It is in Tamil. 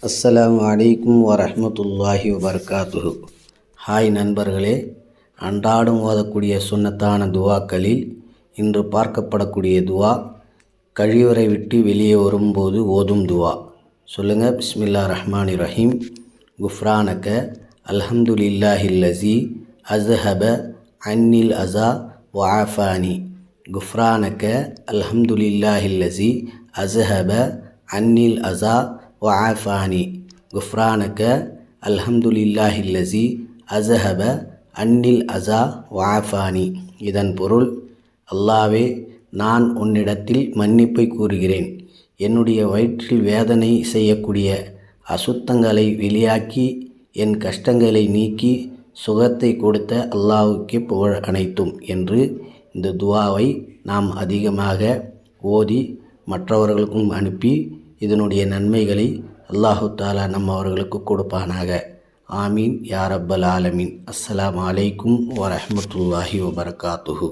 அஸ்ஸலாமு அலைக்கும் வரஹ்மத்துல்லாஹி வபரகாத்துஹு. ஹாய் நண்பர்களே, அன்றாடம் ஓதக்கூடிய சுன்னத்தான துவாக்களில் இன்று பார்க்கப்படக்கூடிய துவா கழிவறை விட்டு வெளியே வரும்போது ஓதும் துவா. சொல்லுங்கள். பிஸ்மில்லா ரஹ்மானி ரஹீம். குஃப்ரானக அல்ஹம்துலில்லாஹில்லஸி அஸ்ஹப அன்னில் அஸா வஆஃபானி. குஃப்ரானக அல்ஹம்துலில்லாஹில்லஸி அஸ்ஹப அன்னில் அஸா வஆஃபானி. குஃப்ரானக அல்ஹம்துலில்லாஹில்லஸி அஸ்ஹப அன்னில் அஸா வஆஃபானி. இதன் பொருள், அல்லாவே, நான் உன்னிடத்தில் மன்னிப்பை கூறுகிறேன். என்னுடைய வயிற்றில் வேதனை செய்யக்கூடிய அசுத்தங்களை வெளியாக்கி என் கஷ்டங்களை நீக்கி சுகத்தை கொடுத்த அல்லாஹ்வுக்கே புகழ் அனைத்தும் என்று இந்த துவாவை நாம் அதிகமாக ஓதி மற்றவர்களுக்கும் அனுப்பி இதனுடைய நன்மைகளை அல்லாஹு தாலா நம்மவர்களுக்கு கொடுப்பானாக. ஆமீன் யா ரப்பல் ஆலமீன். அஸ்ஸலாமு அலைக்கும் வரஹ்மத்துல்லாஹி வபரகாத்துஹு.